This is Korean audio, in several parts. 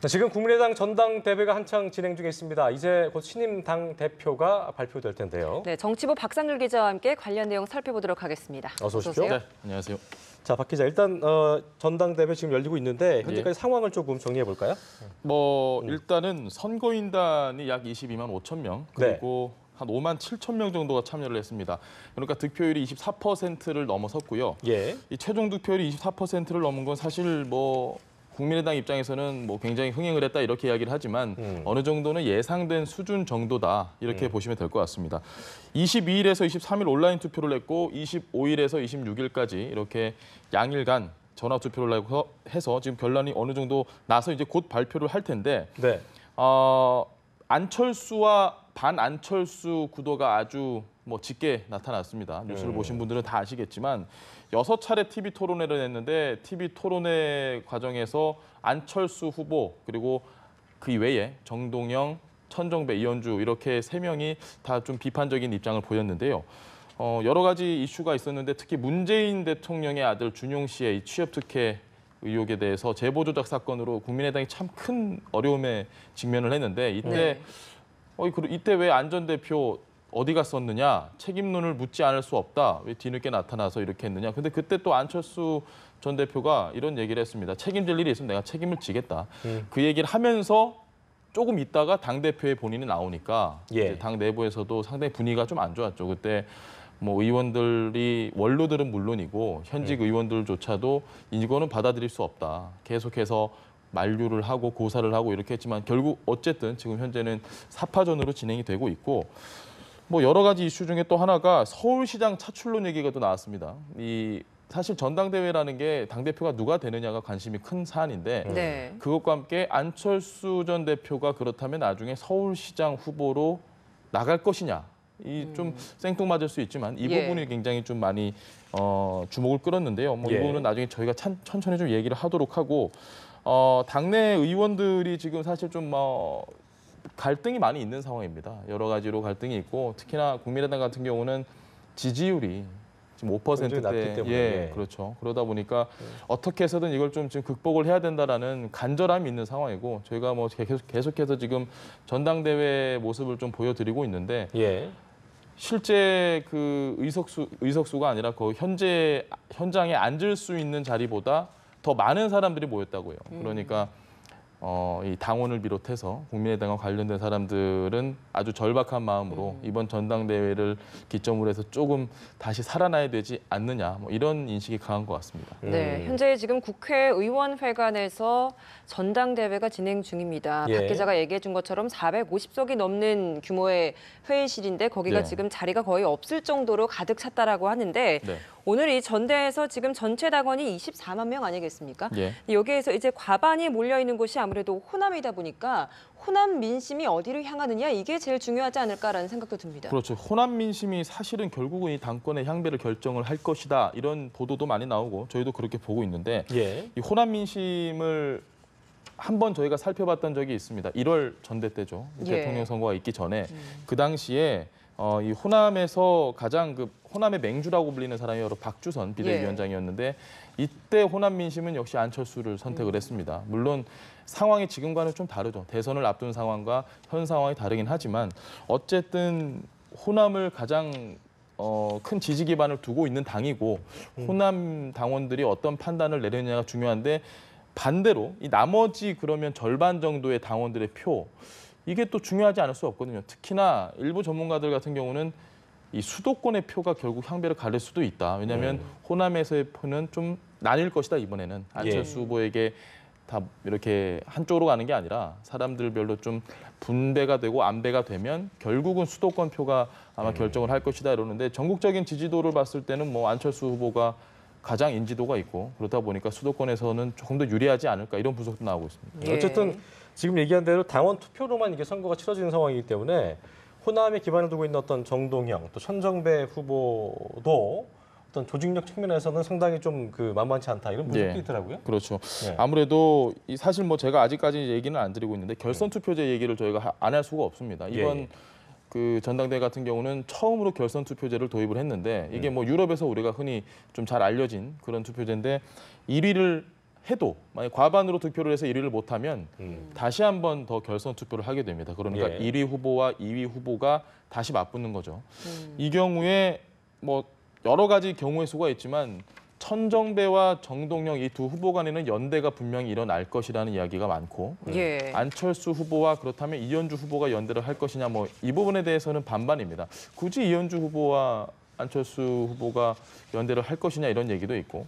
지금 국민의당 전당대회가 한창 진행 중에 있습니다. 이제 곧 신임 당 대표가 발표될 텐데요. 네, 정치부 박상률 기자와 함께 관련 내용 살펴보도록 하겠습니다. 어서 오십시오. 네, 안녕하세요. 자, 박 기자, 일단 전당대회 지금 열리고 있는데 현재까지 상황을 조금 정리해 볼까요? 일단은 선거인단이 약 22만 5천 명, 그리고 한 5만 7천 명 정도가 참여를 했습니다. 그러니까 득표율이 24%를 넘어섰고요. 예. 이 최종 득표율이 24%를 넘은 건 사실 국민의당 입장에서는 굉장히 흥행을 했다 이렇게 이야기를 하지만 어느 정도는 예상된 수준 정도다 이렇게 보시면 될 것 같습니다. 22일에서 23일 온라인 투표를 했고 25일에서 26일까지 이렇게 양일간 전화 투표를 해서 지금 결론이 어느 정도 나서 이제 곧 발표를 할 텐데 네. 안철수와 반안철수 구도가 아주 짙게 나타났습니다. 뉴스를 보신 분들은 다 아시겠지만 6차례 TV 토론회를 했는데 TV 토론회 과정에서 안철수 후보 그리고 그 외에 정동영, 천정배, 이현주 이렇게 3명이 다 좀 비판적인 입장을 보였는데요. 여러 가지 이슈가 있었는데 특히 문재인 대통령의 아들 준용 씨의 이 취업 특혜 의혹에 대해서 제보 조작 사건으로 국민의당이 참 큰 어려움에 직면을 했는데 이때 왜 안 전 대표 어디 갔었느냐, 책임론을 묻지 않을 수 없다, 왜 뒤늦게 나타나서 이렇게 했느냐. 근데 그때 또 안철수 전 대표가 이런 얘기를 했습니다. 책임질 일이 있으면 내가 책임을 지겠다. 그 얘기를 하면서 조금 있다가 당대표에 본인이 나오니까 이제 당 내부에서도 상당히 분위기가 좀 안 좋았죠. 그때 의원들이 원로들은 물론이고 현직 의원들조차도 이거는 받아들일 수 없다. 계속해서 만류를 하고 고사를 하고 이렇게 했지만 결국 어쨌든 지금 현재는 사파전으로 진행이 되고 있고 여러 가지 이슈 중에 또 하나가 서울시장 차출론 얘기가 또 나왔습니다. 사실 전당대회라는 게 당대표가 누가 되느냐가 관심이 큰 사안인데 그것과 함께 안철수 전 대표가 그렇다면 나중에 서울시장 후보로 나갈 것이냐. 좀 생뚱맞을 수 있지만 이 부분이 굉장히 좀 많이 주목을 끌었는데요. 이 부분은 나중에 저희가 천천히 좀 얘기를 하도록 하고 당내 의원들이 지금 사실 좀 갈등이 많이 있는 상황입니다. 여러 가지로 갈등이 있고 특히나 국민의당 같은 경우는 지지율이 지금 5%대 그렇죠. 그러다 보니까 어떻게 해서든 이걸 좀 지금 극복을 해야 된다라는 간절함이 있는 상황이고 저희가 계속해서 지금 전당대회 모습을 좀 보여드리고 있는데 실제 그 의석수가 아니라 현장에 앉을 수 있는 자리보다 더 많은 사람들이 모였다고요. 그러니까 이 당원을 비롯해서 국민의당과 관련된 사람들은 아주 절박한 마음으로 이번 전당대회를 기점으로 해서 조금 다시 살아나야 되지 않느냐 이런 인식이 강한 것 같습니다. 네, 현재 지금 국회의원회관에서 전당대회가 진행 중입니다. 박 기자가 얘기해 준 것처럼 450석이 넘는 규모의 회의실인데 거기가 지금 자리가 거의 없을 정도로 가득 찼다라고 하는데 오늘 이 전대에서 지금 전체 당원이 24만 명 아니겠습니까? 여기에서 이제 과반이 몰려 있는 곳이 아무래도 호남이다 보니까 호남 민심이 어디로 향하느냐 이게 제일 중요하지 않을까라는 생각도 듭니다. 그렇죠. 호남 민심이 사실은 결국은 이 당권의 향배를 결정을 할 것이다 이런 보도도 많이 나오고 저희도 그렇게 보고 있는데 이 호남 민심을 한번 저희가 살펴봤던 적이 있습니다. 1월 전대 때죠. 대통령 선거가 있기 전에 그 당시에 이 호남에서 가장 호남의 맹주라고 불리는 사람이 바로 박주선 비대위원장이었는데 이때 호남 민심은 역시 안철수를 선택을 했습니다. 물론 상황이 지금과는 좀 다르죠. 대선을 앞둔 상황과 현 상황이 다르긴 하지만 어쨌든 호남을 가장 큰 지지 기반을 두고 있는 당이고 호남 당원들이 어떤 판단을 내리느냐가 중요한데 반대로 이 나머지 그러면 절반 정도의 당원들의 표 이게 또 중요하지 않을 수 없거든요. 특히나 일부 전문가들 같은 경우는 이 수도권의 표가 결국 향배를 가릴 수도 있다. 왜냐하면 호남에서의 표는 좀 나뉠 것이다 이번에는. 안철수 후보에게 다 이렇게 한쪽으로 가는 게 아니라 사람들별로 좀 분배가 되고 안배가 되면 결국은 수도권 표가 아마 결정을 할 것이다 이러는데 전국적인 지지도를 봤을 때는 안철수 후보가 가장 인지도가 있고 그렇다 보니까 수도권에서는 조금 더 유리하지 않을까 이런 분석도 나오고 있습니다. 어쨌든 지금 얘기한 대로 당원 투표로만 이게 선거가 치러지는 상황이기 때문에 호남에 기반을 두고 있는 어떤 정동영 또 천정배 후보도 어떤 조직력 측면에서는 상당히 좀 만만치 않다 이런 분석도 있더라고요. 그렇죠. 아무래도 사실 제가 아직까지 얘기는 안 드리고 있는데 결선 투표제 얘기를 저희가 안 할 수가 없습니다. 이번 그 전당대회 같은 경우는 처음으로 결선 투표제를 도입을 했는데 이게 유럽에서 우리가 흔히 좀 잘 알려진 그런 투표제인데 1위를 해도 만약 과반으로 득표를 해서 1위를 못하면 다시 한 번 더 결선 투표를 하게 됩니다. 그러니까 예. 1위 후보와 2위 후보가 다시 맞붙는 거죠. 이 경우에 뭐 여러 가지 경우의 수가 있지만 천정배와 정동영 이 두 후보 간에는 연대가 분명히 일어날 것이라는 이야기가 많고 예. 안철수 후보와 그렇다면 이현주 후보가 연대를 할 것이냐 뭐 이 부분에 대해서는 반반입니다. 굳이 이현주 후보와 안철수 후보가 연대를 할 것이냐 이런 얘기도 있고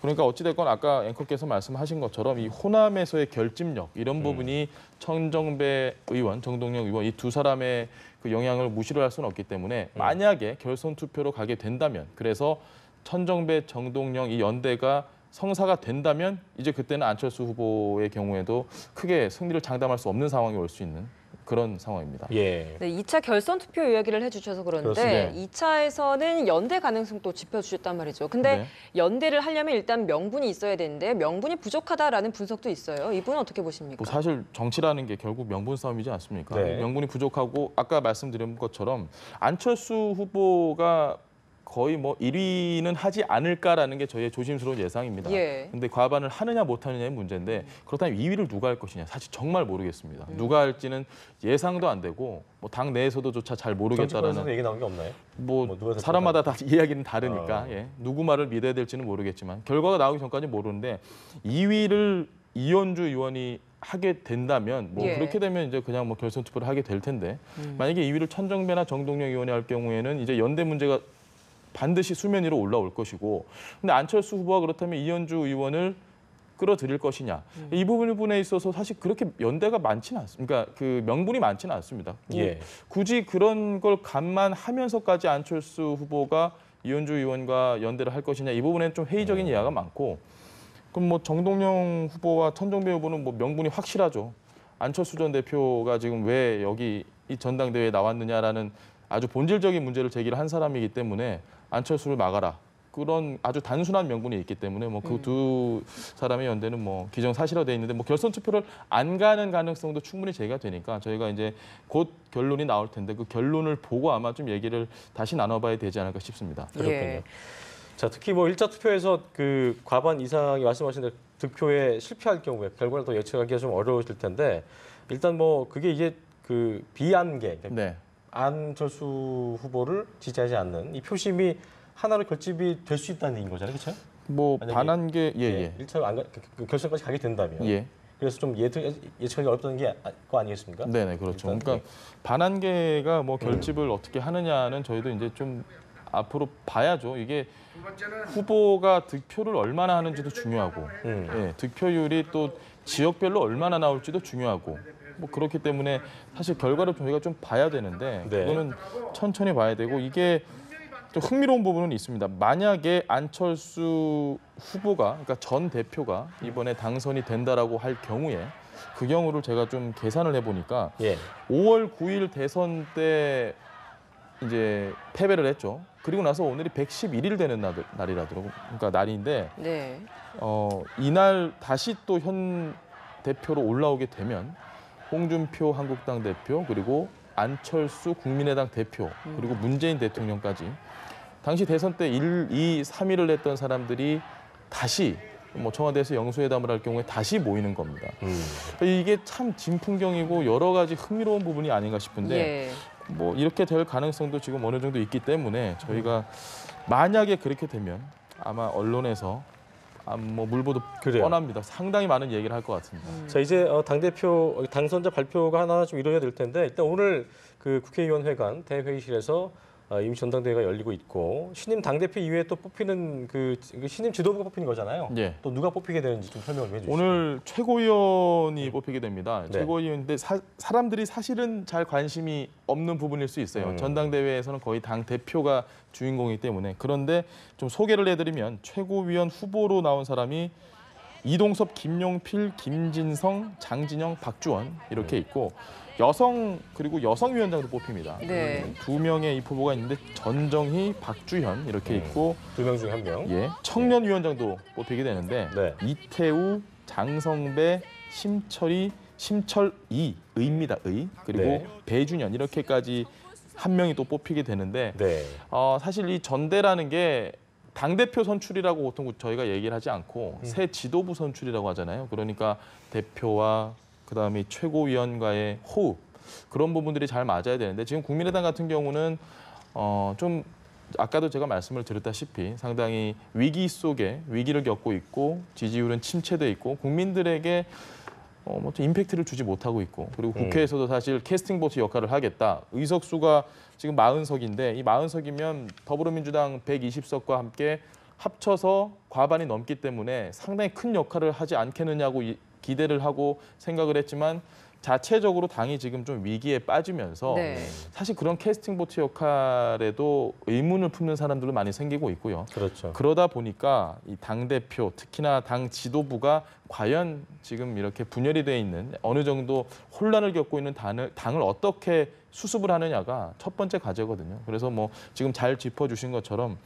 그러니까 어찌됐건 아까 앵커께서 말씀하신 것처럼 이 호남에서의 결집력 이런 부분이 천정배 의원, 정동영 의원 이 두 사람의 그 영향을 무시를 할 수는 없기 때문에 만약에 결선 투표로 가게 된다면 그래서 천정배, 정동영 이 연대가 성사가 된다면 이제 그때는 안철수 후보의 경우에도 크게 승리를 장담할 수 없는 상황이 올 수 있는 그런 상황입니다. 예. 네, 2차 결선 투표 이야기를 해주셔서 그런데 그렇습니다. 2차에서는 연대 가능성도 짚어주셨단 말이죠. 근데 네. 연대를 하려면 일단 명분이 있어야 되는데 명분이 부족하다라는 분석도 있어요. 이분은 어떻게 보십니까? 뭐 사실 정치라는 게 결국 명분 싸움이지 않습니까? 네. 명분이 부족하고 아까 말씀드린 것처럼 안철수 후보가 거의 뭐 1위는 하지 않을까라는 게 저희의 조심스러운 예상입니다. 예. 근데 과반을 하느냐 못하느냐의 문제인데 그렇다면 2위를 누가 할 것이냐 사실 정말 모르겠습니다. 누가 할지는 예상도 안 되고 뭐 당 내에서도조차 잘 정치권에서는 모르겠다라는 얘기 나온 게 없나요? 뭐 뭐 누가 사람마다 다 이야기는 다르니까 어. 예. 누구 말을 믿어야 될지는 모르겠지만 결과가 나오기 전까지 모르는데 2위를 이현주 의원이 하게 된다면 뭐 예. 그렇게 되면 이제 그냥 뭐 결선 투표를 하게 될 텐데 만약에 2위를 천정배나 정동영 의원이 할 경우에는 이제 연대 문제가 반드시 수면 위로 올라올 것이고 근데 안철수 후보가 그렇다면 이현주 의원을 끌어들일 것이냐 이 부분에 있어서 사실 그렇게 연대가 많지는 않습니다. 그러니까 그 명분이 많지는 않습니다. 예. 굳이 그런 걸 감안하면서까지 안철수 후보가 이현주 의원과 연대를 할 것이냐 이 부분에는 좀 회의적인 이야기가 많고 그럼 뭐 정동영 후보와 천정배 후보는 뭐 명분이 확실하죠. 안철수 전 대표가 지금 왜 여기 이 전당대회에 나왔느냐라는 아주 본질적인 문제를 제기를 한 사람이기 때문에 안철수를 막아라. 그런 아주 단순한 명분이 있기 때문에 뭐 그 두 사람의 연대는 뭐 기정사실화돼 있는데 뭐 결선 투표를 안 가는 가능성도 충분히 제기가 되니까 저희가 이제 곧 결론이 나올 텐데 그 결론을 보고 아마 좀 얘기를 다시 나눠봐야 되지 않을까 싶습니다. 그렇군요. 예. 자, 특히 뭐 1차 투표에서 그 과반 이상이 말씀하신 대로 득표에 실패할 경우에 결과를 더 예측하기가 좀 어려우실 텐데 일단 뭐 그게 이게 그 비안개, 그러니까 네. 안철수 후보를 지지하지 않는 이 표심이 하나로 결집이 될 수 있다는 얘기인 거잖아요, 그렇죠? 뭐 만약에- 반한 게 예. 1차 그 결선까지 가게 된다면 예. 그래서 좀 예측하기 어렵다는 게 거 아니겠습니까? 네네 그렇죠. 일단, 그러니까 반한계가 뭐 결집을 어떻게 하느냐는 저희도 이제 좀 앞으로 봐야죠. 이게 후보가 득표를 얼마나 하는지도 중요하고, 예, 득표율이 또 지역별로 얼마나 나올지도 중요하고, 뭐 그렇기 때문에 사실 결과를 저희가 좀 봐야 되는데 네. 그거는 천천히 봐야 되고 이게 좀 흥미로운 부분은 있습니다. 만약에 안철수 후보가, 그러니까 전 대표가 이번에 당선이 된다라고 할 경우에 그 경우를 제가 좀 계산을 해보니까 예. 5월 9일 대선 때 이제 패배를 했죠. 그리고 나서 오늘이 111일 되는 날이라더라고. 그러니까 날인데 네. 이날 다시 또 현 대표로 올라오게 되면 홍준표 한국당 대표 그리고 안철수 국민의당 대표 그리고 문재인 대통령까지 당시 대선 때 1, 2, 3위를 했던 사람들이 다시 뭐 청와대에서 영수회담을 할 경우에 다시 모이는 겁니다. 이게 참 진풍경이고 여러 가지 흥미로운 부분이 아닌가 싶은데 예. 뭐 이렇게 될 가능성도 지금 어느 정도 있기 때문에 저희가 만약에 그렇게 되면 아마 언론에서 뭐 물보도 그래요. 뻔합니다. 상당히 많은 얘기를 할 것 같습니다. 자, 이제 당대표 당선자 발표가 하나 좀 이루어야 될 텐데 일단 오늘 그 국회의원회관 대회의실에서 임시 전당대회가 열리고 있고 신임 당대표 이외에 또 뽑히는 그 신임 지도부가 뽑히는 거잖아요. 예. 또 누가 뽑히게 되는지 좀 설명을 좀 해주시죠. 오늘 최고위원이 뽑히게 됩니다. 네. 최고위원인데 사람들이 사실은 잘 관심이 없는 부분일 수 있어요. 전당대회에서는 거의 당 대표가 주인공이기 때문에. 그런데 좀 소개를 해드리면 최고위원 후보로 나온 사람이 이동섭, 김용필, 김진성, 장진영, 박주원 이렇게 있고 여성 그리고 여성위원장도 뽑힙니다. 네. 2명의 이 후보가 있는데 전정희, 박주현 이렇게 있고 2명 중에 1명. 예, 청년위원장도 뽑히게 되는데 네. 이태우, 장성배, 심철이입니다. 의 그리고 네. 배준현 이렇게까지 한 명이 또 뽑히게 되는데 네. 사실 이 전대라는 게 당대표 선출이라고 보통 저희가 얘기를 하지 않고 새 지도부 선출이라고 하잖아요. 그러니까 대표와 그다음에 최고위원과의 호흡 그런 부분들이 잘 맞아야 되는데 지금 국민의당 같은 경우는 좀 아까도 제가 말씀을 드렸다시피 상당히 위기 속에 위기를 겪고 있고 지지율은 침체돼 있고 국민들에게 뭐 좀 임팩트를 주지 못하고 있고 그리고 국회에서도 사실 캐스팅 보트 역할을 하겠다. 의석수가 지금 40석인데 이 40석이면 더불어민주당 120석과 함께 합쳐서 과반이 넘기 때문에 상당히 큰 역할을 하지 않겠느냐고 기대를 하고 생각을 했지만 자체적으로 당이 지금 좀 위기에 빠지면서 네. 사실 그런 캐스팅 보트 역할에도 의문을 품는 사람들도 많이 생기고 있고요. 그렇죠. 그러다 보니까 이 당대표, 특히나 당 지도부가 과연 지금 이렇게 분열이 돼 있는 어느 정도 혼란을 겪고 있는 당을 어떻게 수습을 하느냐가 첫 번째 과제거든요. 그래서 뭐 지금 잘 짚어주신 것처럼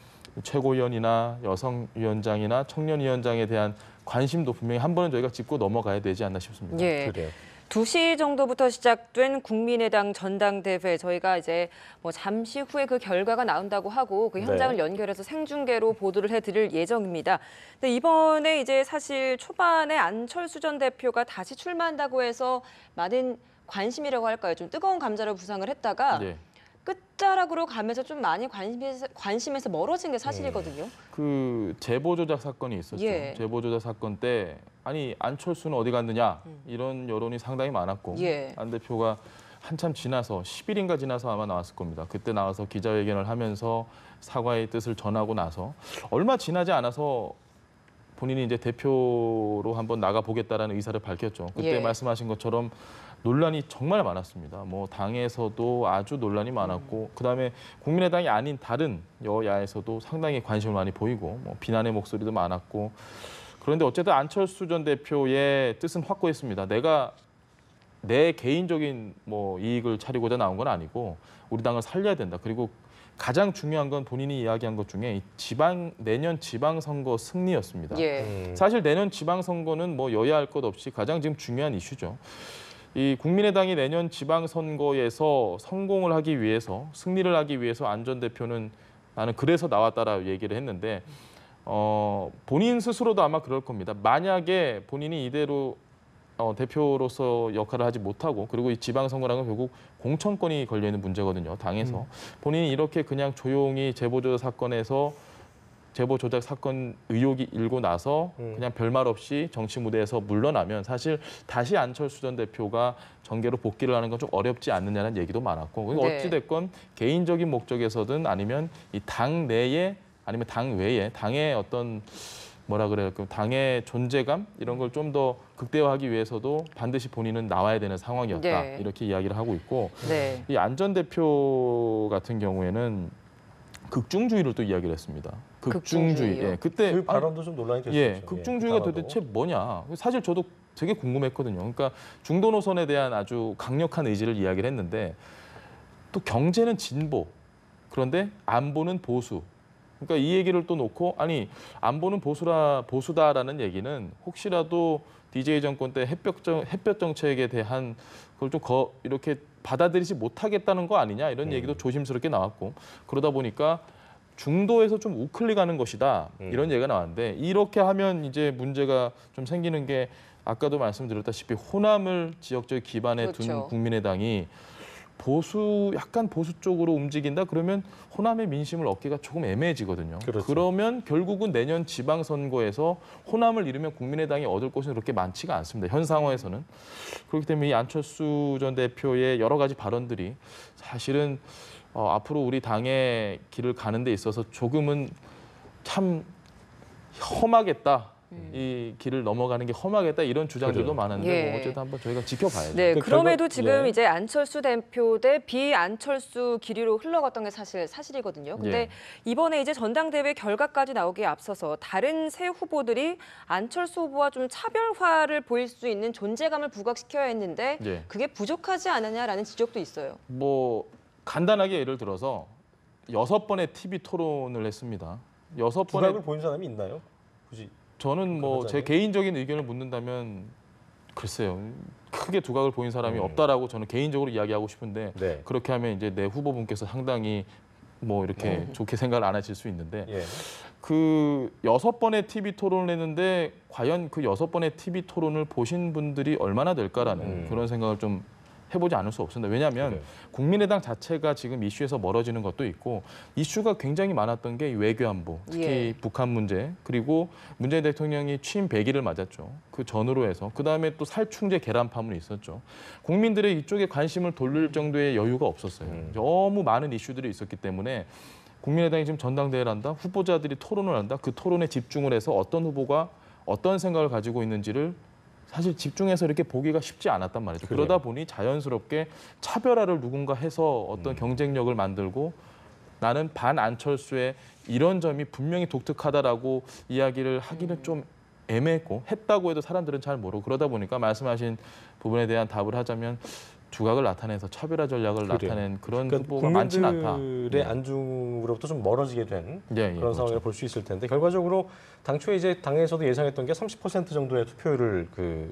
최고위원이나 여성위원장이나 청년위원장에 대한 관심도 분명히 한 번은 저희가 짚고 넘어가야 되지 않나 싶습니다. 예. 그래요. 2시 정도부터 시작된 국민의당 전당대회 저희가 이제 뭐 잠시 후에 그 결과가 나온다고 하고 그 현장을 네. 연결해서 생중계로 보도를 해드릴 예정입니다. 근데 이번에 이제 사실 초반에 안철수 전 대표가 다시 출마한다고 해서 많은 관심이라고 할까요? 좀 뜨거운 감자로 부상을 했다가 네. 끝자락으로 가면서 좀 많이 관심에서 멀어진 게 사실이거든요. 그 제보 조작 사건이 있었죠. 예. 제보 조작 사건 때 아니 안철수는 어디 갔느냐 이런 여론이 상당히 많았고 예. 안 대표가 한참 지나서 10일인가 지나서 아마 나왔을 겁니다. 그때 나와서 기자회견을 하면서 사과의 뜻을 전하고 나서 얼마 지나지 않아서 본인이 이제 대표로 한번 나가 보겠다라는 의사를 밝혔죠. 그때 예. 말씀하신 것처럼 논란이 정말 많았습니다. 뭐 당에서도 아주 논란이 많았고 그다음에 국민의당이 아닌 다른 여야에서도 상당히 관심을 많이 보이고 뭐 비난의 목소리도 많았고 그런데 어쨌든 안철수 전 대표의 뜻은 확고했습니다. 내가 내 개인적인 뭐 이익을 차리고자 나온 건 아니고 우리 당을 살려야 된다. 그리고 가장 중요한 건 본인이 이야기한 것 중에 내년 지방선거 승리였습니다. 예. 사실 내년 지방선거는 뭐 여야 할 것 없이 가장 지금 중요한 이슈죠. 이 국민의당이 내년 지방선거에서 성공을 하기 위해서 승리를 하기 위해서 안 전 대표는 나는 그래서 나왔다라고 얘기를 했는데 본인 스스로도 아마 그럴 겁니다. 만약에 본인이 이대로 대표로서 역할을 하지 못하고 그리고 이 지방선거라는 건 결국 공천권이 걸려있는 문제거든요. 당에서. 본인이 이렇게 그냥 조용히 제보 조작 사건 의혹이 일고 나서 그냥 별말 없이 정치 무대에서 물러나면 사실 다시 안철수 전 대표가 정계로 복귀를 하는 건 좀 어렵지 않느냐는 얘기도 많았고 네. 어찌됐건 개인적인 목적에서든 아니면 이 당 내에 아니면 당 외에 당의 어떤 뭐라 그래요? 당의 존재감 이런 걸 좀 더 극대화하기 위해서도 반드시 본인은 나와야 되는 상황이었다. 네. 이렇게 이야기를 하고 있고 네. 이 안 전 대표 같은 경우에는 극중주의를 또 이야기를 했습니다. 극중주의. 극중주의요? 예, 그때 그 발언도 좀 논란이 됐었죠. 예, 극중주의가 강화도. 도대체 뭐냐? 사실 저도 되게 궁금했거든요. 그러니까 중도 노선에 대한 아주 강력한 의지를 이야기를 했는데 또 경제는 진보, 그런데 안보는 보수. 그러니까 이 얘기를 또 놓고 아니 안보는 보수다라는 얘기는 혹시라도 DJ 정권 때 햇볕 정책에 대한 그걸 좀 이렇게 받아들이지 못하겠다는 거 아니냐 이런 얘기도 조심스럽게 나왔고 그러다 보니까 중도에서 좀 우클릭하는 것이다 이런 얘기가 나왔는데 이렇게 하면 이제 문제가 좀 생기는 게 아까도 말씀드렸다시피 호남을 지역적 기반에 그렇죠. 둔 국민의당이 약간 보수 쪽으로 움직인다 그러면 호남의 민심을 얻기가 조금 애매해지거든요. 그렇죠. 그러면 결국은 내년 지방선거에서 호남을 잃으면 국민의당이 얻을 것은 그렇게 많지가 않습니다. 현 상황에서는. 그렇기 때문에 이 안철수 전 대표의 여러 가지 발언들이 사실은 앞으로 우리 당의 길을 가는 데 있어서 조금은 참 험하겠다. 이 길을 넘어가는 게 험하겠다 이런 주장들도 그래요. 많은데 예. 뭐 어쨌든 한번 저희가 지켜봐야죠. 네, 그 그럼에도 결과- 지금 예. 이제 안철수 대표 대 비안철수 길이로 흘러갔던 게 사실이거든요. 근데 예. 이번에 이제 전당대회 결과까지 나오기에 앞서서 다른 세 후보들이 안철수 후보와 좀 차별화를 보일 수 있는 존재감을 부각시켜야 했는데 예. 그게 부족하지 않느냐라는 지적도 있어요. 뭐 간단하게 예를 들어서 6번의 TV 토론을 했습니다. 6번의 두각을 보인 사람이 있나요? 굳이 저는 뭐 제 그러자면? 개인적인 의견을 묻는다면 글쎄요. 크게 두각을 보인 사람이 없다라고 저는 개인적으로 이야기하고 싶은데 네. 그렇게 하면 이제 내 후보분께서 상당히 뭐 이렇게 좋게 생각을 안 하실 수 있는데 예. 그 6번의 TV 토론을 했는데 과연 그 6번의 TV 토론을 보신 분들이 얼마나 될까라는 그런 생각을 좀 해보지 않을 수 없습니다. 왜냐하면 그래요. 국민의당 자체가 지금 이슈에서 멀어지는 것도 있고 이슈가 굉장히 많았던 게 외교안보, 특히 예. 북한 문제, 그리고 문재인 대통령이 취임 100일을 맞았죠. 그 전으로 해서 그다음에 또 살충제 계란 파문이 있었죠. 국민들의 이쪽에 관심을 돌릴 정도의 여유가 없었어요. 너무 많은 이슈들이 있었기 때문에 국민의당이 지금 전당대회를 한다, 후보자들이 토론을 한다, 그 토론에 집중을 해서 어떤 후보가 어떤 생각을 가지고 있는지를 사실 집중해서 이렇게 보기가 쉽지 않았단 말이죠. 그래요. 그러다 보니 자연스럽게 차별화를 누군가 해서 어떤 경쟁력을 만들고 나는 반 안철수의 이런 점이 분명히 독특하다라고 이야기를 하기는 좀 애매했고 했다고 해도 사람들은 잘 모르고 그러다 보니까 말씀하신 부분에 대한 답을 하자면 두각을 나타내서 차별화 전략을 그래요. 나타낸 그런 그러니까 후보가 많지는 않다. 국민들의 안중으로부터 좀 멀어지게 된 예, 그런 그렇죠. 상황을 볼 수 있을 텐데 결과적으로 당초에 이제 당에서도 예상했던 게 30% 정도의 투표율을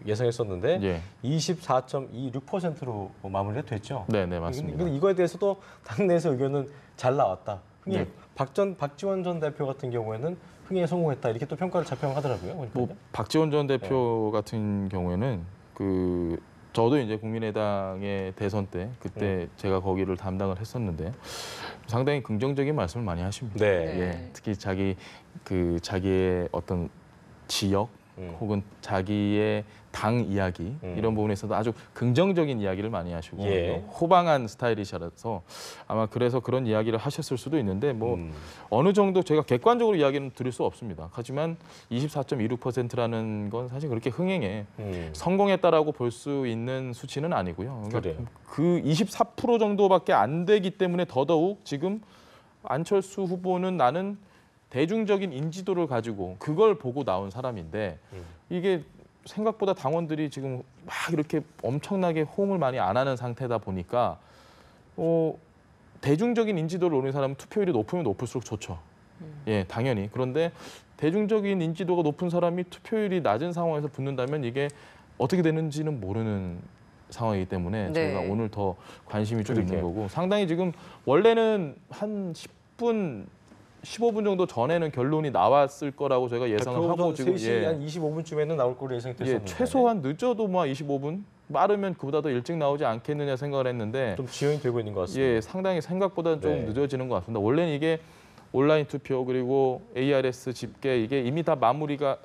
예상했었는데 예. 24.26%로 마무리가 됐죠. 네, 네, 맞습니다. 근데 이거에 대해서도 당내에서 의견은 잘 나왔다. 흥행. 네. 박지원 전 대표 같은 경우에는 흥행에 성공했다 이렇게 또 평가를 자평하더라고요. 뭐 그러니까요. 박지원 전 대표 같은 경우에는 그 저도 이제 국민의당의 대선 때 그때 제가 거기를 담당을 했었는데 상당히 긍정적인 말씀을 많이 하십니다. 네. 예, 특히 자기의 어떤 지역 혹은 자기의 당 이야기 이런 부분에서도 아주 긍정적인 이야기를 많이 하시고 예. 호방한 스타일이셔서 아마 그래서 그런 이야기를 하셨을 수도 있는데 뭐 어느 정도 제가 객관적으로 이야기는 드릴 수 없습니다. 하지만 24.26%라는 건 사실 그렇게 흥행에 성공했다라고 볼 수 있는 수치는 아니고요. 그러니까 그래요. 그 24% 정도밖에 안 되기 때문에 더더욱 지금 안철수 후보는 나는 대중적인 인지도를 가지고 그걸 보고 나온 사람인데 이게 생각보다 당원들이 지금 막 이렇게 엄청나게 호응을 많이 안 하는 상태다 보니까 대중적인 인지도를 노리는 사람은 투표율이 높으면 높을수록 좋죠. 예, 당연히. 그런데 대중적인 인지도가 높은 사람이 투표율이 낮은 상황에서 붙는다면 이게 어떻게 되는지는 모르는 상황이기 때문에 네. 저희가 오늘 더 관심이 좀 있는 그러게요. 거고 상당히 지금 원래는 한 10분 15분 정도 전에는 결론이 나왔을 거라고 저희가 예상을 하고 지금 3시 한 25분쯤에는 나올 거로 예상됐었는데 최소한 늦어도 뭐 25분 빠르면 그보다 더 일찍 나오지 않겠느냐 생각을 했는데 좀 지연이 되고 있는 것 같습니다. 예, 상당히 생각보다 좀 네. 늦어지는 것 같습니다. 원래는 이게 온라인 투표 그리고 ARS 집계 이게 이미 다 마무리가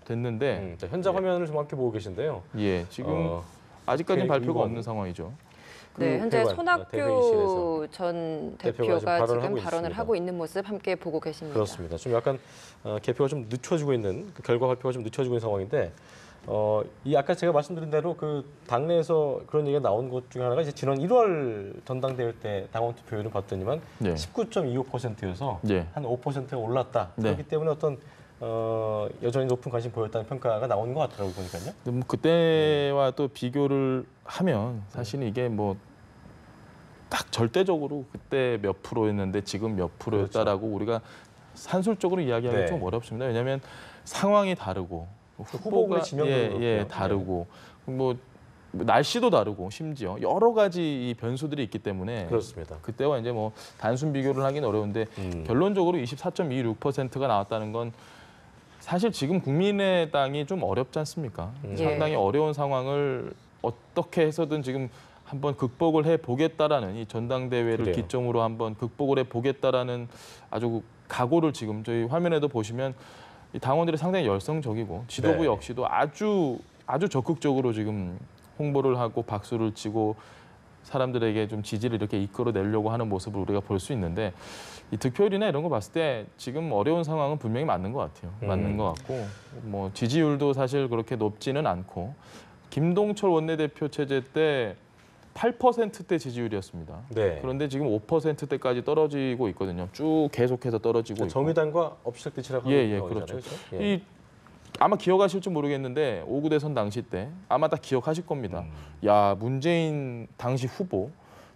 됐는데 자, 현장 화면을 좀 함께 보고 계신데요. 예, 지금 아직까지는 국회 발표가 의원. 없는 상황이죠. 네, 현재 대회관, 대회의실에서 손학규 전 대표가 대표가 지금 발언을 지금 하고 발언을 있습니다. 하고 있는 모습 함께 보고 계십니다. 그렇습니다. 좀 약간 개표가 좀 늦춰지고 있는 그 결과 발표가 좀 늦춰지고 있는 상황인데 이 아까 제가 말씀드린 대로 그 당내에서 그런 얘기가 나온 것 중에 하나가 이제 지난 1월 전당대회 때 당원 투표율을 봤더니만 네. 19.25%여서 네. 한 5%가 올랐다. 네. 그렇기 때문에 어떤 여전히 높은 관심 보였다는 평가가 나오는 것 같더라고요 보니까요. 근데 뭐 그때와 또 비교를 하면 사실은 이게 뭐 딱 절대적으로 그때 몇 프로였는데 지금 몇 프로였다라고 우리가 산술적으로 이야기하기 네. 좀 어렵습니다. 왜냐하면 상황이 다르고 후보군의 지명도 그렇고요. 다르고 뭐 날씨도 다르고 심지어 여러 가지 이 변수들이 있기 때문에 그렇습니다. 그때와 이제 뭐 단순 비교를 하기는 어려운데 결론적으로 24.26%가 나왔다는 건 사실 지금 국민의당이 좀 어렵지 않습니까? 상당히 어려운 상황을 어떻게 해서든 지금 한번 극복을 해 보겠다라는 이 전당대회를 그래요. 기점으로 한번 극복을 해 보겠다라는 아주 각오를 지금 저희 화면에도 보시면 이 당원들이 상당히 열성적이고 지도부 네. 역시도 아주 적극적으로 지금 홍보를 하고 박수를 치고 사람들에게 좀 지지를 이렇게 이끌어내려고 하는 모습을 우리가 볼 수 있는데 이 득표율이나 이런 거 봤을 때 지금 어려운 상황은 분명히 맞는 것 같아요. 맞는 것 같고 뭐 지지율도 사실 그렇게 높지는 않고 김동철 원내대표 체제 때 8%대 지지율이었습니다. 네. 그런데 지금 5%대까지 떨어지고 있거든요. 쭉 계속해서 떨어지고 있고. 정의당과 업시적 대치라고 하는 예, 상황이잖아요, 그렇죠. 예. 이 아마 기억하실지 모르겠는데 5구 대선 당시 때 아마 다 기억하실 겁니다. 야, 문재인 당시 후보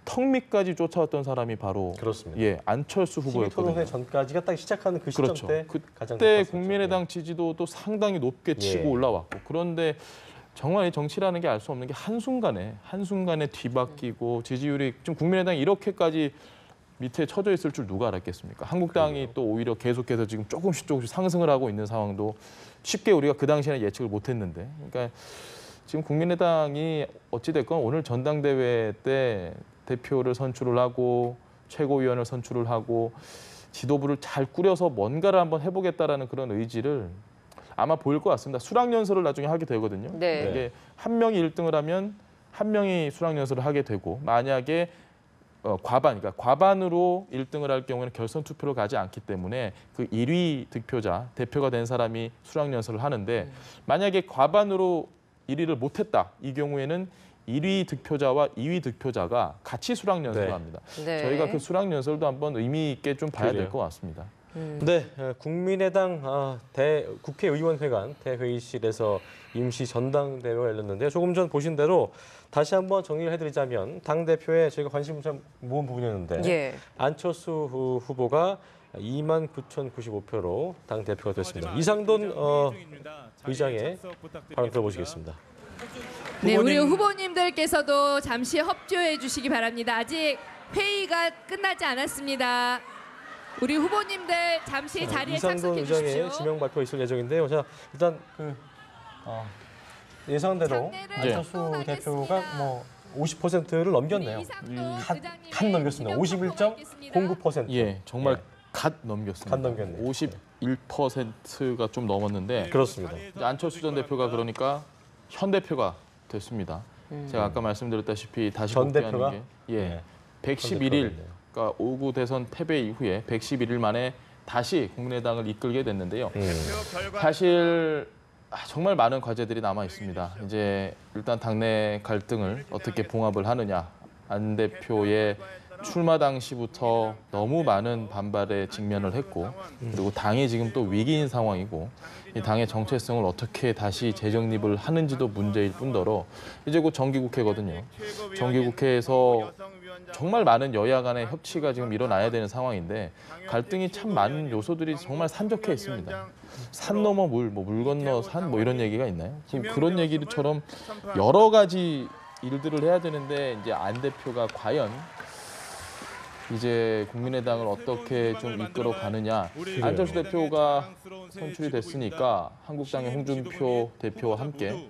턱 밑까지 쫓아왔던 사람이 바로 그렇습니다. 예, 안철수 TV 후보였거든요. 토론회 전까지가 딱 시작하는 그 시점 그렇죠. 때 가장 그때 높았었죠. 국민의당 지지도도 상당히 높게 치고 예. 올라왔고 그런데 정말 이 정치라는 게 알 수 없는 게 한순간에 뒤바뀌고 지지율이 좀 국민의당이 이렇게까지 밑에 처져 있을 줄 누가 알았겠습니까? 한국당이 또 오히려 계속해서 지금 조금씩 상승을 하고 있는 상황도 쉽게 우리가 그 당시에는 예측을 못했는데, 그러니까 지금 국민의당이 어찌됐건 오늘 전당대회 때 대표를 선출을 하고 최고위원을 선출을 하고 지도부를 잘 꾸려서 뭔가를 한번 해보겠다라는 그런 의지를 아마 보일 것 같습니다. 수락연설을 나중에 하게 되거든요. 네. 이게 한 명이 1등을 하면 한 명이 수락연설을 하게 되고, 만약에 그러니까 과반으로 1등을 할 경우에는 결선 투표를 가지 않기 때문에 그 1위 득표자, 대표가 된 사람이 수락연설을 하는데, 만약에 과반으로 1위를 못했다, 이 경우에는 1위 득표자와 2위 득표자가 같이 수락연설을 네. 합니다. 네. 저희가 그 수락연설도 한번 의미 있게 좀 봐야 될 것 같습니다. 네, 국민의당 국회의원회관 대회의실에서 임시 전당대회가 열렸는데요. 조금 전 보신 대로 다시 한번 정리를 해드리자면 당대표에 저희가 관심을 좀 모은 부분이었는데 예. 안철수 후보가 29,095표로 당대표가 됐습니다. 이상돈 의장의 발언 들어보시겠습니다. 네, 우리 후보님들께서도 잠시 협조해 주시기 바랍니다. 아직 회의가 끝나지 않았습니다. 우리 후보님들 잠시 자리에 이상돈 착석해 의장의 주십시오. 지명 발표가 있을 예정인데요. 자, 일단 예상대로 장례를 안철수 선포하겠습니다. 대표가 뭐 50%를 넘겼네요. 갓 넘겼습니다. 51.09%. 예, 정말 예. 갓 넘겼습니다. 갓 넘겼네요. 51%가 좀 넘었는데, 그렇습니다. 이제 안철수 전 대표가 그러니까 현 대표가 됐습니다. 제가 아까 말씀드렸다시피 다시 전 복귀하는 대표가? 게 네. 111일, 그러니까 5구 대선 패배 이후에 111일 만에 다시 국민의당을 이끌게 됐는데요. 사실 정말 많은 과제들이 남아 있습니다. 이제 일단 당내 갈등을 어떻게 봉합을 하느냐, 안 대표의 출마 당시부터 너무 많은 반발에 직면을 했고, 그리고 당이 지금 또 위기인 상황이고, 이 당의 정체성을 어떻게 다시 재정립을 하는지도 문제일 뿐더러 이제 곧 정기국회거든요. 정기국회에서 정말 많은 여야 간의 협치가 지금 일어나야 되는 상황인데 갈등이 참 많은 요소들이 정말 산적해 있습니다. 산 넘어 물, 물 건너 산, 이런 얘기가 있나요? 지금 그런 얘기처럼 여러 가지 일들을 해야 되는데, 이제 안 대표가 과연 이제 국민의당을 어떻게 좀 이끌어 가느냐. 안철수 대표가 선출이 됐으니까 한국당의 홍준표 대표와 함께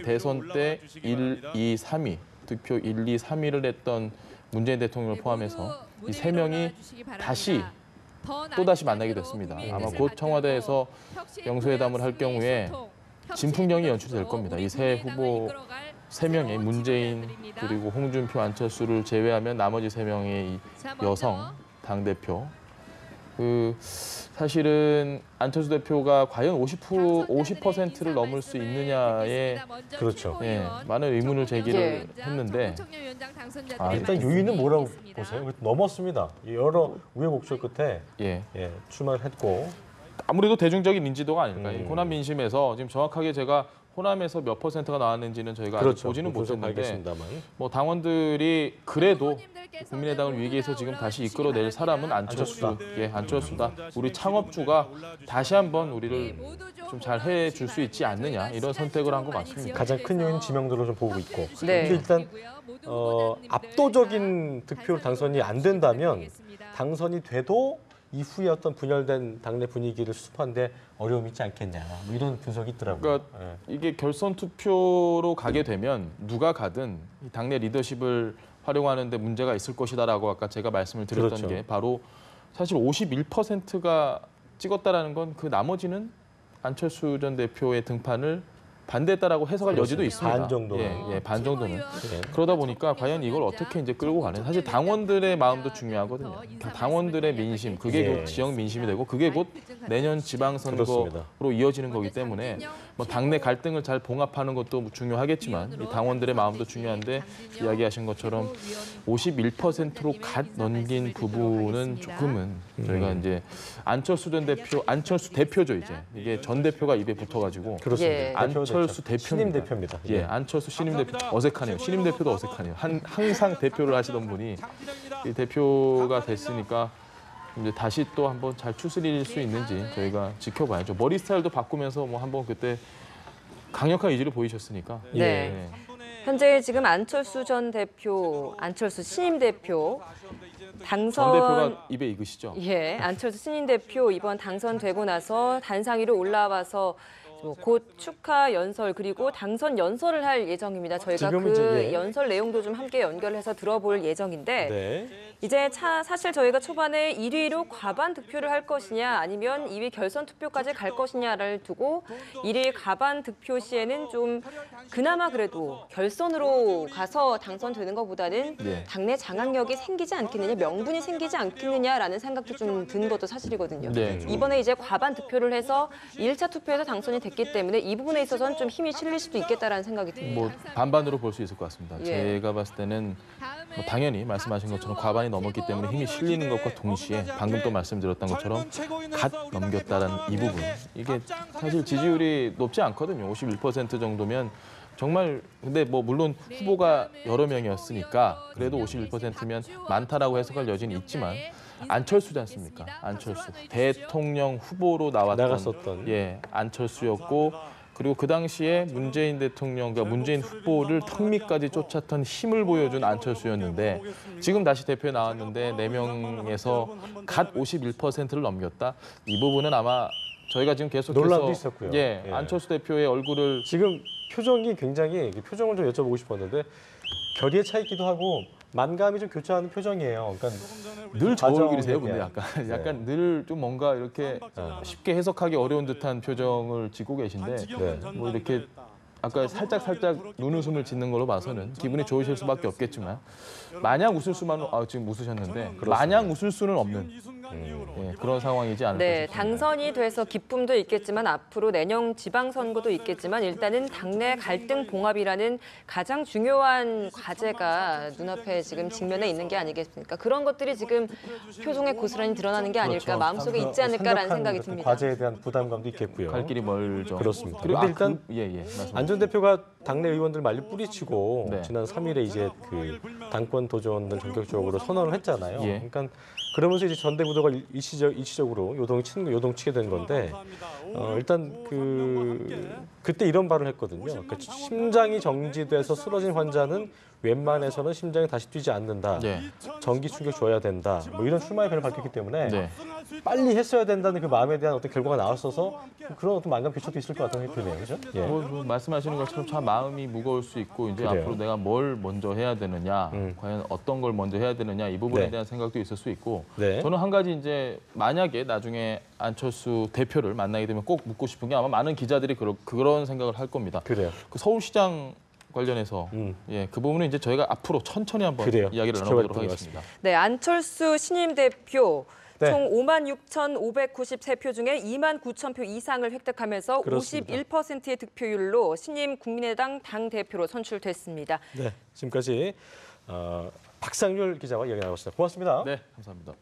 대선 때 1, 2, 3위, 득표 1, 2, 3위를 냈던 문재인 대통령을 포함해서 이 세 명이 다시 또다시 만나게 됐습니다. 아마 곧 청와대에서 영수회담을 할 경우에 진풍경이 연출될 겁니다. 이 세 후보 3명의 문재인 그리고 홍준표, 안철수를 제외하면 나머지 3명의 이 여성 당대표. 사실은 안철수 대표가 과연 50%를 넘을 수 있느냐에 그렇죠. 많은 의문을 제기를 했는데, 일단 요인은 뭐라고 보세요? 넘었습니다. 여러 우여곡절 끝에 출마를 했고, 아무래도 대중적인 인지도가 아닐까요? 호남 민심에서 지금 정확하게 제가 호남에서 몇 %가 나왔는지는 저희가 아직 보지는 못했는데, 당원들이 그래도 국민의당을 위기에서 지금 다시 이끌어낼 사람은 안철수다. 안철수다. 우리 창업주가 다시 한번 우리를 좀 잘 해줄 수 있지 않느냐, 이런 선택을 한 것 같습니다. 가장 큰 요인 지명도로 좀 보고 있고. 네. 근데 일단 압도적인 득표로 당선이 안 된다면 당선이 돼도 이후에 어떤 분열된 당내 분위기를 수습하는데 어려움이 있지 않겠냐, 이런 분석이 있더라고요. 그러니까 이게 결선 투표로 가게 되면 누가 가든 당내 리더십을 활용하는 데 문제가 있을 것이다라고 아까 제가 말씀을 드렸던 그렇죠. 게 바로 사실 51%가 찍었다라는 건 그 나머지는 안철수 전 대표의 등판을 반대했다라고 해석할 여지도 있습니다. 반 정도는. 반 정도는. 그러다 보니까 과연 이걸 어떻게 이제 끌고 가는, 사실 당원들의 마음도 중요하거든요. 당원들의 민심, 그게 곧 지역 민심이 되고 그게 곧 내년 지방선거로 그렇습니다. 이어지는 거기 때문에 당내 갈등을 잘 봉합하는 것도 중요하겠지만 이 당원들의 마음도 중요한데, 이야기하신 것처럼 51%로 갓 넘긴 부분은 조금은 저희가 이제 안철수 대표죠 이제. 이게 전 대표가 입에 붙어가지고 그렇습니다. 안철수 대표입니다. 신임 대표입니다. 안철수 신임 대표 어색하네요. 신임 대표도 어색하네요. 항상 대표를 하시던 분이 이 대표가 됐으니까 이제 다시 또 한번 잘 추스릴 수 있는지 저희가 지켜봐야죠. 머리 스타일도 바꾸면서 한번 그때 강력한 의지를 보이셨으니까. 네. 현재 지금 안철수 전 대표, 안철수 신임 대표 전 대표가 입에 익으시죠? 예, 안철수 신인 대표 이번 당선되고 나서 단상위로 올라와서 곧 축하 연설 그리고 당선 연설을 할 예정입니다. 저희가 그 지금은 연설 내용도 좀 함께 연결해서 들어볼 예정인데 네. 이제 사실 저희가 초반에 1위로 과반 득표를 할 것이냐 아니면 2위 결선 투표까지 갈 것이냐를 두고 1위 과반 득표 시에는 좀 그나마 그래도 결선으로 가서 당선되는 것보다는 당내 장악력이 생기지 않겠느냐, 명분이 생기지 않겠느냐라는 생각도 좀 든 것도 사실이거든요. 네. 이번에 이제 과반 득표를 해서 1차 투표에서 당선이 됐기 때문에 이 부분에 있어서는 좀 힘이 실릴 수도 있겠다라는 생각이 듭니다. 뭐 반반으로 볼 수 있을 것 같습니다. 예. 제가 봤을 때는 뭐 당연히 말씀하신 것처럼 과반이 넘었기 때문에 힘이 실리는 것과 동시에 방금 또 말씀드렸던 것처럼 갓 넘겼다라는 이 부분. 이게 사실 지지율이 높지 않거든요. 51% 정도면 정말 근데 뭐 물론 후보가 여러 명이었으니까 그래도 51%면 많다라고 해석할 여지는 있지만 안철수지 않습니까? 안철수 대통령 후보로 나갔었던. 예, 안철수였고 그리고 그 당시에 문재인 대통령과 문재인 후보를 턱밑까지 쫓았던 힘을 보여준 안철수였는데 지금 다시 대표에 나왔는데 4명에서 갓 51%를 넘겼다. 이 부분은 아마 저희가 지금 계속해서 논란도 있었고요. 예, 안철수 대표의 얼굴을 지금 표정이 굉장히 표정을 좀 여쭤보고 싶었는데 결의에 차 있기도 하고 만감이 좀 교차하는 표정이에요. 그러니까 늘 저 얼굴이세요. 근데 대한. 약간 늘 좀 뭔가 이렇게 쉽게 해석하기 어려운 듯한 표정을 짓고 계신데 뭐 이렇게 아까 살짝 눈웃음을 짓는 걸로 봐서는 기분이 좋으실 수밖에 없겠지만 마냥 웃을 수만 지금 웃으셨는데 마냥 웃을 수는 없는 예, 그런 상황이지 않을까 네, 싶습니다. 당선이 돼서 기쁨도 있겠지만 앞으로 내년 지방선거도 있겠지만 일단은 당내 갈등 봉합이라는 가장 중요한 과제가 눈앞에 지금 직면해 있는 게 아니겠습니까? 그런 것들이 지금 표정에 고스란히 드러나는 게 아닐까, 그렇죠. 마음속에 있지 않을까라는 생각이 어떤 듭니다. 과제에 대한 부담감도 있겠고요. 갈 길이 멀죠. 그렇습니다. 그리고 근데 일단 말씀하세요. 안 전 대표가 당내 의원들 말리 뿌리치고 네. 지난 3일에 이제 그 당권 도전을 본격적으로 선언을 했잖아요. 예. 그러니까 그러면서 이제 전대구도가 일시적으로 요동치게 된 건데 일단 그때 이런 발언을 했거든요. 그러니까 심장이 정지돼서 쓰러진 환자는 웬만해서는 심장이 다시 뛰지 않는다. 네. 전기 충격 줘야 된다. 뭐 이런 출마의 배를 밝혔기 때문에 네. 빨리 했어야 된다는 그 마음에 대한 어떤 결과가 나왔어서 그런 어떤 만감 교차도 있을 것 같은 생각이 드네요. 그죠? 예. 뭐 말씀하시는 것처럼 참 마음이 무거울 수 있고 이제 그래요. 앞으로 내가 뭘 먼저 해야 되느냐, 과연 어떤 걸 먼저 해야 되느냐 이 부분에 네. 대한 생각도 있을 수 있고 네. 저는 한 가지 이제 만약에 나중에 안철수 대표를 만나게 되면 꼭 묻고 싶은 게 아마 많은 기자들이 그런 생각을 할 겁니다. 그래요. 그 서울시장 관련해서 예, 그 부분은 이제 저희가 앞으로 천천히 한번 그래요. 이야기를 지켜봐야 나눠보도록 될 것 하겠습니다. 네, 안철수 신임 대표 네. 총 56,593표 중에 29,000표 이상을 획득하면서 그렇습니다. 51%의 득표율로 신임 국민의당 당대표로 선출됐습니다. 네, 지금까지 박상률 기자와 이야기 나눴습니다. 고맙습니다. 네, 감사합니다.